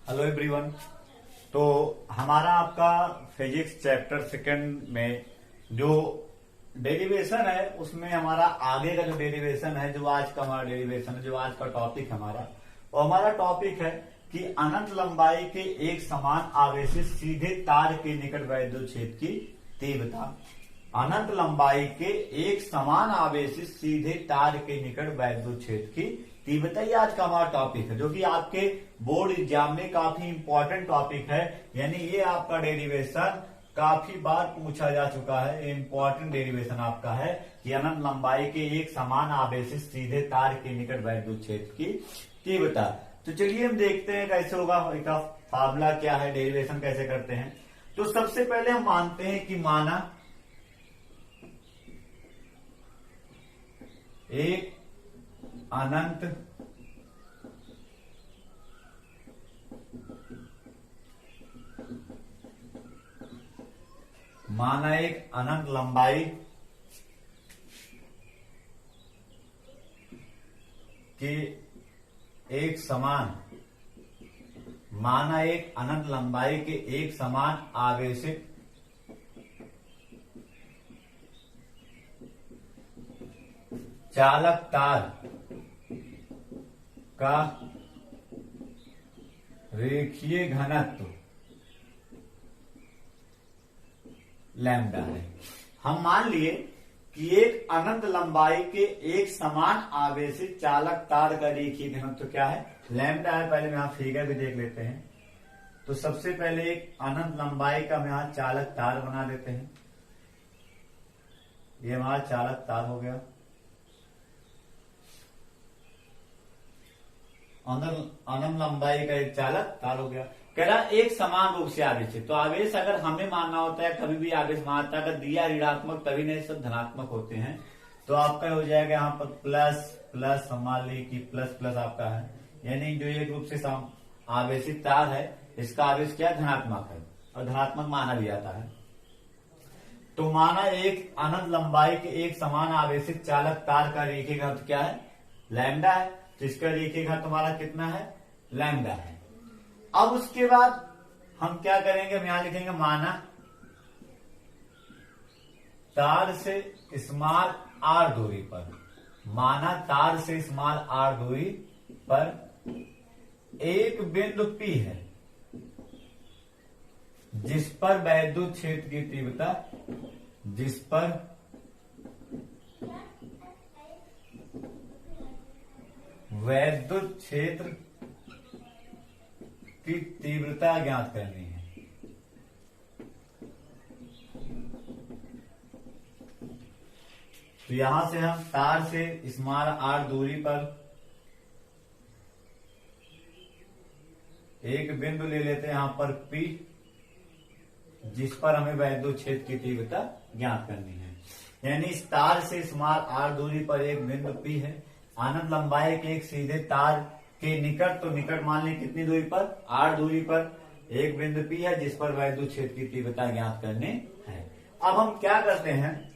Hello everyone. तो हमारा आपका फिजिक्स चैप्टर सेकंड में जो डेरिवेशन है उसमें हमारा आगे का जो डेरिवेशन है, जो आज का हमारा डेरिवेशन है, जो आज का टॉपिक हमारा, वो हमारा टॉपिक है कि अनंत लंबाई के एक समान आवेशित सीधे तार के निकट वैद्युत क्षेत्र की तीव्रता। अनंत लंबाई के एक समान आवेशित सीधे तार के निकट वैद्युत क्षेत्र की तीव्रता, ये आज का हमारा टॉपिक है, जो कि आपके बोर्ड एग्जाम में काफी इंपॉर्टेंट टॉपिक है। यानी ये आपका डेरिवेशन काफी बार पूछा जा चुका है। इंपॉर्टेंट डेरिवेशन आपका है कि अनंत लंबाई के एक समान आवेशित सीधे तार के निकट वैद्युत क्षेत्र की तीव्रता। तो चलिए हम देखते हैं कैसे होगा, इसका फार्मूला क्या है, डेरिवेशन कैसे करते हैं। तो सबसे पहले हम मानते हैं कि माना एक अनंत लंबाई के एक समान आवेशित चालक तार का रेखीय घनत्व लैम्डा है। हम मान लिए कि एक अनंत लंबाई के एक समान आवेशित चालक तार का रेखीय घनत्व क्या है, लैम्डा है। पहले हम यहां फिगर भी देख लेते हैं। तो सबसे पहले एक अनंत लंबाई का हम यहां चालक तार बना देते हैं। ये हमारा चालक तार हो गया। अनंत लंबाई का एक चालक तार हो गया। कह रहा एक समान रूप से आवेशित। तो आवेश अगर हमें मानना होता है, कभी भी आवेश मानता है, अगर दिया ऋणात्मक तभी नहीं सब धनात्मक होते हैं। तो आपका हो जाएगा यहाँ पर प्लस प्लस, हम मान ली कि प्लस प्लस आपका है, यानी जो एक रूप से आवेशित तार है इसका आवेश क्या धनात्मक है और धनात्मक माना भी जाता है। तो माना एक अनंत लंबाई के एक समान आवेशित चालक तार का रेखीय घनत्व क्या है, लैम्डा है। तो इसका रेखीय घनत्व हमारा कितना है, लैम्डा है। अब उसके बाद हम क्या करेंगे, हम यहां लिखेंगे माना तार से स्मॉल आर दूरी पर, माना तार से स्मॉल आर दूरी पर एक बिंदु P है जिस पर वैद्युत क्षेत्र की तीव्रता, जिस पर वैद्युत क्षेत्र की तीव्रता ज्ञात करनी है। तो यहां से हम तार से स्मॉल आर दूरी पर एक बिंदु ले लेते हैं यहां पर P, जिस पर हमें वैद्युत क्षेत्र की तीव्रता ज्ञात करनी है। यानी इस तार से स्मॉल आर दूरी पर एक बिंदु P है, अनंत लंबाई के एक सीधे तार के निकट, तो निकट मान लें कितनी दूरी पर, आर दूरी पर एक बिंदु P है जिस पर वैद्युत क्षेत्र की तीव्रता ज्ञात करने है। अब हम क्या करते हैं,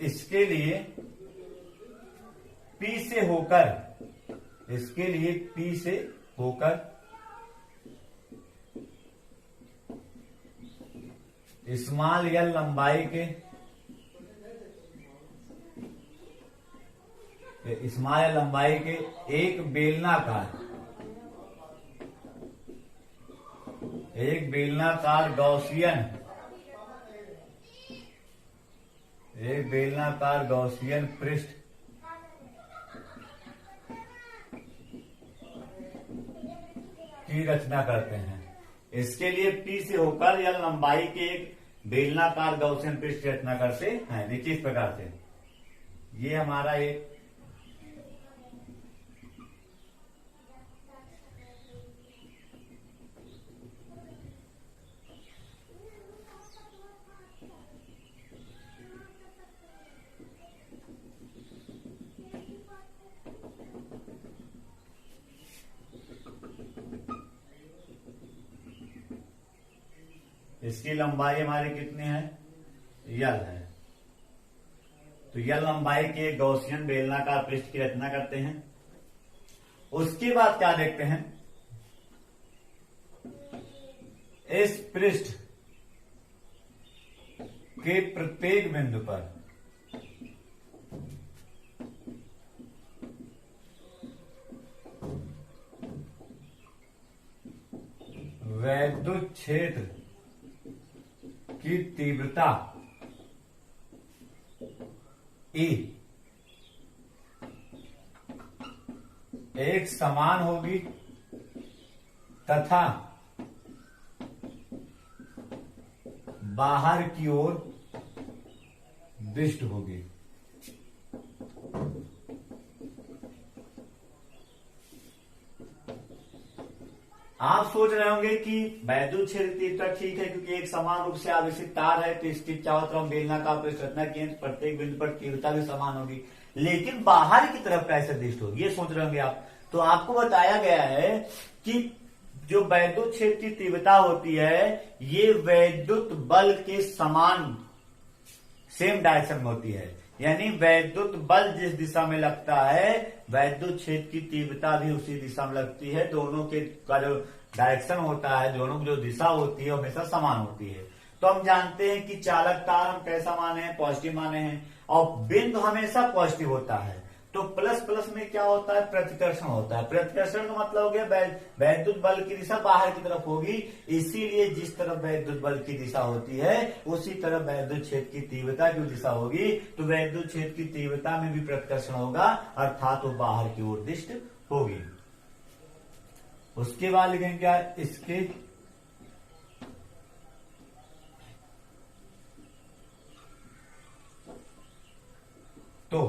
इसके लिए P से होकर स्मॉल एल लंबाई के एक बेलनाकार गॉसियन पृष्ठ की रचना करते हैं। इसके लिए P से होकर या लंबाई के एक बेलनाकार गॉसियन पृष्ठ की रचना करते हैं। देखिए इस प्रकार से, ये हमारा एक इसकी लंबाई हमारी कितनी है, यल है। तो यल लंबाई के गॉसियन बेलनाकार पृष्ठ की रचना करते हैं। उसके बाद क्या देखते हैं, इस पृष्ठ के प्रत्येक बिंदु पर वैद्युत क्षेत्र की तीव्रता E एक समान होगी तथा बाहर की ओर दिष्ट होगी। आप सोच रहे होंगे कि वैद्युत क्षेत्र तीव्रता ठीक है, क्योंकि एक समान रूप से आवेशित तार है तो इसकी चारों तरफ बेलनाकार परिरचना की है, प्रत्येक बिंदु पर तीव्रता भी समान होगी, लेकिन बाहर की तरफ कैसे दिष्ट होगी, ये सोच रहे होंगे आप। तो आपको बताया गया है कि जो वैद्युत क्षेत्र की तीव्रता होती है ये वैद्युत बल के समान सेम डायरेक्शन में होती है, यानी वैद्युत बल जिस दिशा में लगता है वैद्युत क्षेत्र की तीव्रता भी उसी दिशा में लगती है। दोनों के का जो डायरेक्शन होता है, दोनों की जो दिशा होती है हमेशा समान होती है। तो हम जानते हैं कि चालक तार हम कैसा माने हैं, पॉजिटिव माने हैं, और बिंदु हमेशा पॉजिटिव होता है। तो प्लस प्लस में क्या होता है, प्रतिकर्षण होता है। प्रतिकर्षण का मतलब हो गया वैद्युत बल की दिशा बाहर की तरफ होगी, इसीलिए जिस तरफ वैद्युत बल की दिशा होती है उसी तरफ वैद्युत क्षेत्र की तीव्रता की दिशा होगी। तो वैद्युत क्षेत्र की तीव्रता में भी प्रतिकर्षण होगा, अर्थात वो बाहर की ओर दिष्ट होगी। उसके बाद लिखेंगे क्या, इसके तो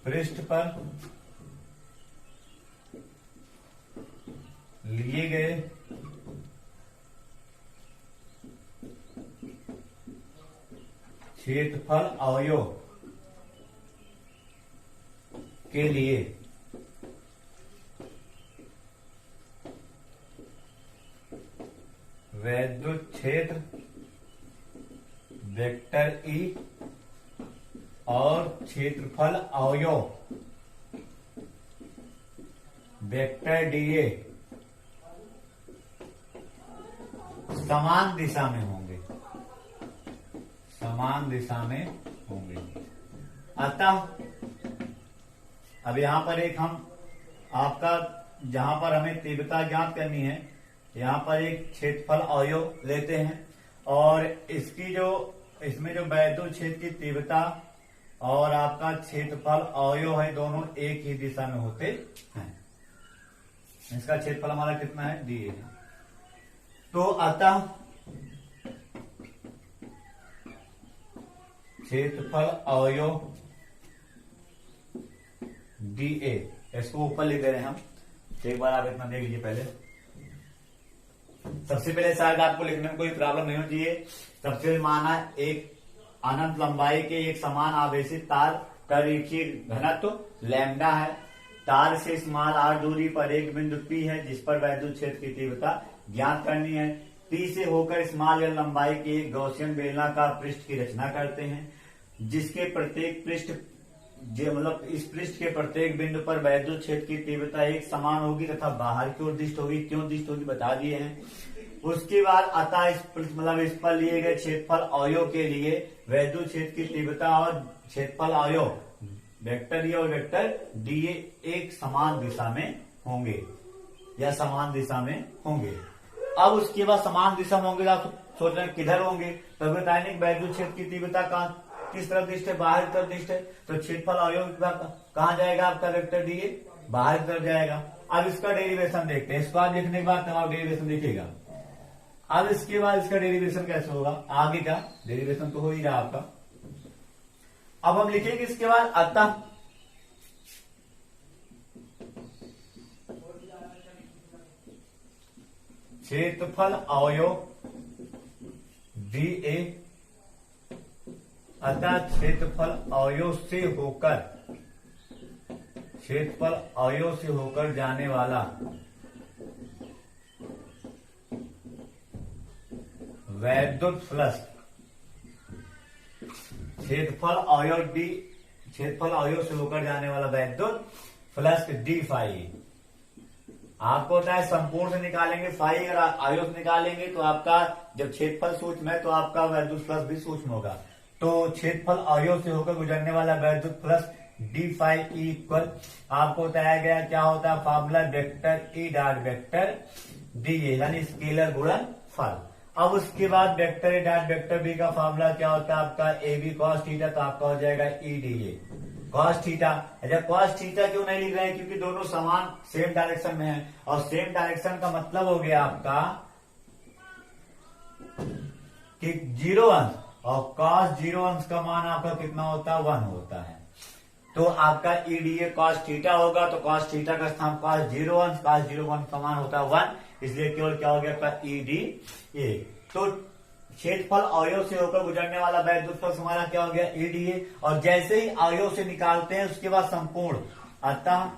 पृष्ठ पर लिए गए क्षेत्रफल अवयव के लिए वैद्युत क्षेत्र वेक्टर ई और क्षेत्रफल अवयव वेक्टर डीए समान दिशा में होंगे, समान दिशा में होंगे। अतः अब यहां पर एक हम आपका जहां पर हमें तीव्रता ज्ञात करनी है, यहां पर एक क्षेत्रफल अवयव लेते हैं और इसकी जो इसमें जो वैद्युत क्षेत्र की तीव्रता और आपका क्षेत्रफल अवयव है दोनों एक ही दिशा में होते हैं। इसका क्षेत्रफल हमारा कितना है, डी है। तो अतः क्षेत्रफल अवयव डी ए, इसको ऊपर लिख दे रहे हैं हम। एक बार आप इतना देख लीजिए पहले। सबसे पहले शायद आपको लिखने में कोई प्रॉब्लम नहीं होती है। सबसे पहले माना एक अनंत लंबाई के एक समान आवेशित तार का रेखीय घनत्व लैम्डा है। तार से स्मॉल आर दूरी पर एक बिंदु पी है जिस पर वैद्युत क्षेत्र की तीव्रता ज्ञात करनी है। पी से होकर स्मॉल एल लंबाई के एक गॉसियन बेलनाकार पृष्ठ की रचना करते हैं, जिसके प्रत्येक पृष्ठ मतलब इस पृष्ठ के प्रत्येक बिंदु पर वैद्युत क्षेत्र की तीव्रता एक समान होगी तथा बाहर की ओर दिष्ट होगी। क्यों दिष्ट होगी बता दिए हैं। उसके बाद अतः इस पर लिए गए क्षेत्रफल अवयव के लिए वैद्युत क्षेत्र की तीव्रता और क्षेत्रफल अवयव वेक्टर ए और वेक्टर डी एक समान दिशा में होंगे या समान दिशा में होंगे। अब उसके बाद समान दिशा में होंगे, आप सोच रहे हैं किधर होंगे, तो बताएंगे वैद्युत क्षेत्र की तीव्रता किस तरफ दिष्ट है, बाहर की तरफ दिष्ट है, तो क्षेत्रफल अवयव कहां जाएगा आपका वेक्टर डी बाहर की तरफ जाएगा। अब इसका डेरिवेशन देखते हैं। इसको आप देखने के बाद आप डेरिवेशन देखिएगा। अब इसके बाद इसका डेरिवेशन कैसे होगा, आगे का डेरिवेशन तो हो ही रहा आपका। अब हम लिखेंगे इसके बाद अतः क्षेत्रफल अवयव डी ए, अतः क्षेत्रफल अवयव से होकर जाने वाला वैद्युत फ्लक्स क्षेत्रफल अवयव डी, क्षेत्रफल अवयव से होकर जाने वाला वैद्युत प्लस डी फाई। आपको होता है संपूर्ण से निकालेंगे फाई, अगर आयु से निकालेंगे तो आपका जब क्षेत्रफल सूक्ष्म है तो आपका वैद्युत फ्लक्स भी सूक्ष्म होगा। तो क्षेत्रफल आयु से होकर गुजरने वाला वैद्युत फ्लक्स डी फाई इक्वल आपको बताया गया क्या होता है formula vector E dot vector D A यानी स्केलर गुणन फल। अब उसके बाद vector A dot vector B का फॉर्मूला क्या होता है आपका ए बी कॉस थीटा, तो आपका हो जाएगा E D A cos theta. अच्छा कॉस थीटा क्यों नहीं लिख रहे हैं, क्योंकि दोनों समान सेम डायरेक्शन में है, और सेम डायरेक्शन का मतलब हो गया आपका कि 0 अंश, और कॉस 0 अंश का मान आपका कितना होता है 1 होता है। तो आपका ईडीए कॉस थीटा होगा, तो कॉस थीटा का स्थान कॉस 0 अंश, कॉस 0 अंश का मान होता है 1, इसलिए केवल क्या हो गया आपका ईडीए। तो क्षेत्रफल अवयव से होकर गुजरने वाला वैद्युत फ्लक्स हमारा क्या हो गया ईडीए, और जैसे ही अवयव से निकालते हैं उसके बाद संपूर्ण, अतः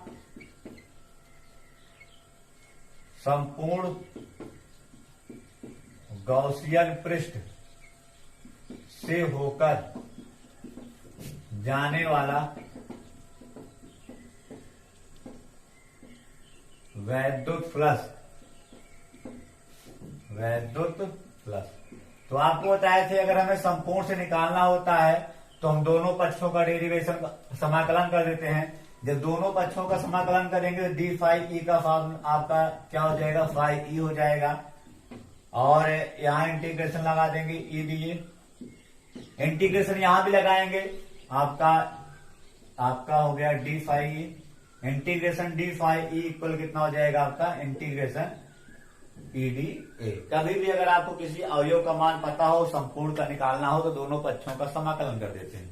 संपूर्ण गॉसियन पृष्ठ से होकर जाने वाला वैद्युत फ्लक्स तो आपको बताए थे अगर हमें संपूर्ण से निकालना होता है तो हम दोनों पक्षों का डेरिवेशन समाकलन कर देते हैं। जब दोनों पक्षों का समाकलन करेंगे तो डी फाई ई का फॉर्म आपका क्या हो जाएगा फाई ई हो जाएगा, और यहाँ इंटीग्रेशन लगा देंगे ई डी ए, इंटीग्रेशन यहां भी लगाएंगे, आपका हो गया D phi E, integration D phi E equal कितना हो जाएगा आपका इंटीग्रेशन ई डी ए। कभी भी अगर आपको किसी अवयव का मान पता हो संपूर्ण का निकालना हो तो दोनों पक्षों का समाकलन कर देते हैं।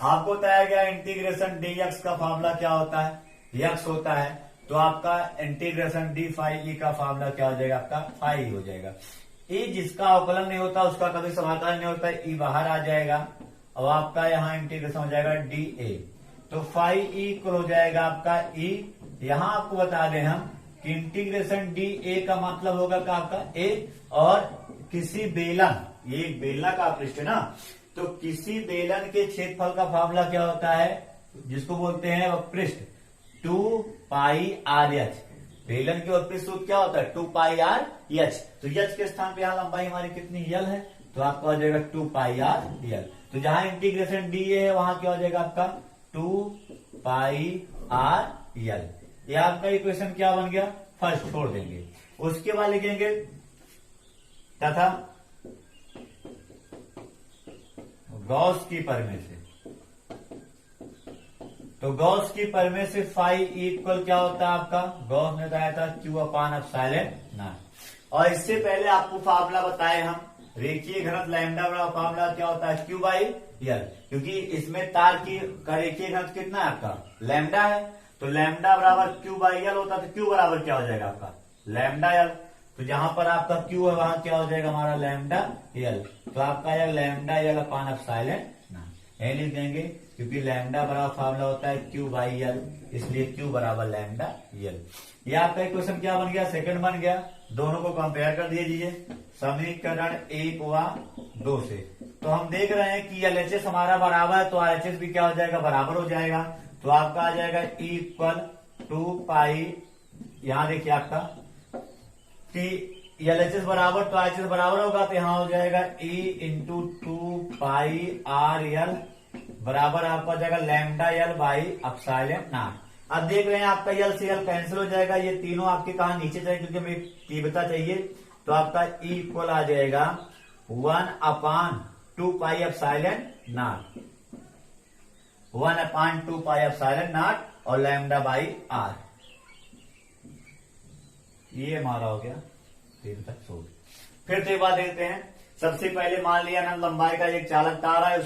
आपको बताया गया इंटीग्रेशन डी एक्स का फॉर्मूला क्या होता है एक्स होता है, तो आपका इंटीग्रेशन डी फाई ई का फॉर्मूला क्या हो जाएगा आपका फाई हो जाएगा। ई जिसका अवकलन नहीं होता उसका कभी समाकलन नहीं होता, ई बाहर आ जाएगा, अब आपका यहाँ इंटीग्रेशन हो जाएगा डी ए, तो फाई ई इक्वल हो जाएगा आपका ई। यहाँ आपको बता दें हम कि इंटीग्रेशन डी ए का मतलब होगा का आपका ए, और किसी बेलन, ये एक बेलना का पृष्ठ है ना, तो किसी बेलन के क्षेत्रफल का फार्मूला क्या होता है जिसको बोलते हैं पृष्ठ 2 पाई आर एच। बेलन के पृष्ठ सूत्र क्या होता है 2 पाई आर एच, तो एच के स्थान पे यहाँ लंबाई हमारी कितनी यल है, तो आपका हो जाएगा 2 पाई आर यल। तो जहां इंटीग्रेशन डी ए है वहां क्या हो जाएगा आपका 2 पाई आर यल। ये आपका इक्वेशन क्या बन गया फर्स्ट छोड़ देंगे, उसके बाद लिखेंगे तथा गॉस की प्रमेय से, तो गॉस की प्रमेय से फाई इक्वल क्या होता है आपका गॉस ने बताया था क्यू अपान एप्सिलॉन नॉट। और इससे पहले आपको फार्मूला बताए हम रेखीय घनत्व लैम्डा बराबर फार्मूला क्या होता है क्यू बाई यल, क्योंकि इसमें तार की का रेखीय घनत्व कितना है आपका लैम्डा है, तो लैम्डा बराबर क्यू बाई यल होता है, तो क्यू बराबर क्या हो जाएगा आपका लैम्डा यल, तो जहां पर आपका क्यू है वहां क्या हो जाएगा हमारा लैम्डा यल, तो आपका यह lambda L upon epsilon not यही लिख देंगे, क्योंकि लैम्डा बराबर फार्मूला होता है क्यू बाई यल, इसलिए क्यू बराबर लैम्डा यल। ये आपका इक्वेशन क्या बन गया सेकंड बन गया। दोनों को कंपेयर कर दीजिए समीकरण 1 व 2 से, तो हम देख रहे हैं कि एलएचएस हमारा बराबर है तो आरएचएस भी क्या हो जाएगा बराबर हो जाएगा, तो आपका आ जाएगा ई इक्वल 2 पाई, यहां देखिए आपका कि एलएचएस बराबर तो आरएचएस बराबर होगा, तो यहां हो जाएगा ई इंटू 2 पाई आर यल बराबर आपका हो जाएगा lambda L by epsilon not. अब देख रहे हैं आपका यल से यल कैंसिल हो जाएगा, ये तीनों आपके कहा नीचे जाएंगे क्योंकि हमें तीव्रता चाहिए, तो आपका ई इक्वल आ जाएगा 1 अपान 2 पाई epsilon not, 1 upon 2 pi epsilon not और लैम्डा बाई आर, ये हमारा हो गया तीन तक सोच। फिर तो एक बात देखते हैं, सबसे पहले मान लिया ना लंबाई का एक चालक तार है,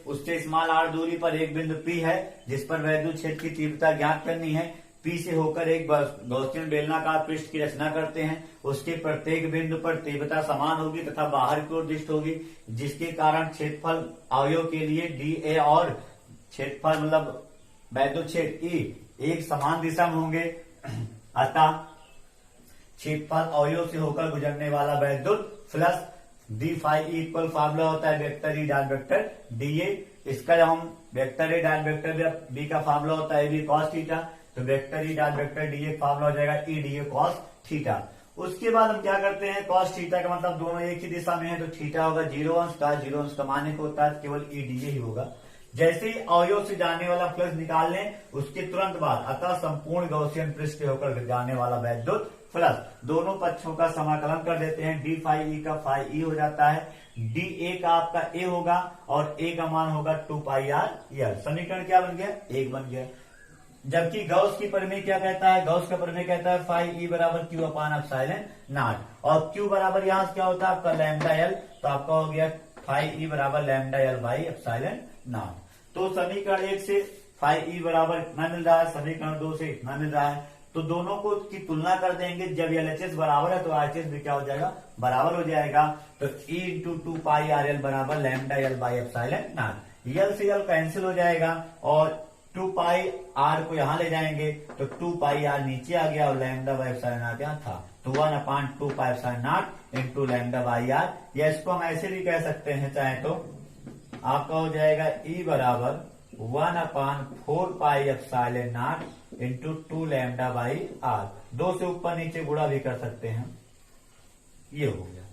उससे स्मॉल आर दूरी पर एक बिंदु पी है जिस पर वैद्युत क्षेत्र की तीव्रता ज्ञात करनी है। पी से होकर एक गॉसियन बेलनाकार पृष्ठ की रचना करते हैं, उसके प्रत्येक बिंदु पर तीव्रता समान होगी तथा बाहर की ओर दृष्ट होगी, जिसके कारण क्षेत्रफल अवयव के लिए डी ए और क्षेत्रफल मतलब वैद्युत क्षेत्र ई एक समान दिशा में होंगे, अतः क्षेत्रफल अवयव से होकर गुजरने वाला वैद्युत flux D phi equal formula होता है vector E dot vector D A. इसका जब हम vector A dot vector B का फार्मूला होता है बी कॉस थीटा, तो vector E dot vector D A formula हो जाएगा E D A cos theta. उसके बाद हम क्या करते हैं, कॉस थीटा का मतलब दोनों एक ही दिशा में है, तो थीटा होगा 0 अंश का, 0 अंश का माने को होता है केवल ई डी ए ही होगा। जैसे ही अवयव से जाने वाला फ्लक्स निकाल लें उसके तुरंत बाद अतः संपूर्ण गॉसियन पृष्ठ पे होकर जाने वाला वैद्युत फ्लक्स, दोनों पक्षों का समाकलन कर देते हैं, डी फाई ई का फाई ई हो जाता है, डी ए का आपका ए होगा और ए का मान होगा 2 पाई आर एल। समीकरण क्या बन गया, 1 बन गया। जबकि गॉस की प्रमेय क्या कहता है, गॉस का प्रमेय कहता है फाई ई बराबर क्यू अपान एप्सिलॉन नॉट, और क्यू बराबर यहां क्या होता है आपका लैम्डा एल, तो आपका हो गया फाई ई बराबर lambda L by epsilon not. तो समीकरण 1 से फाई ई बराबर इतना मिल रहा है, समीकरण 2 से इतना मिल रहा है, तो दोनों को की तुलना कर देंगे। जब एलएचएस बराबर है तो आरएचएस भी क्या हो जाएगा, बराबर हो जाएगा। तो E into 2 pi R L बराबर lambda L by epsilon naught, L से यल कैंसिल हो जाएगा और 2 पाई आर को यहां ले जाएंगे तो 2 पाई आर नीचे आ गया और लैम्डा बाई एप्सिलॉन नॉट यहाँ था, तो 1/2 pi epsilon naught into lambda by R, या इसको हम ऐसे भी कह सकते हैं चाहे तो आपका हो जाएगा ई बराबर 1/4 pi epsilon naught into 2 lambda by R, 2 से ऊपर नीचे गुणा भी कर सकते हैं, ये हो गया।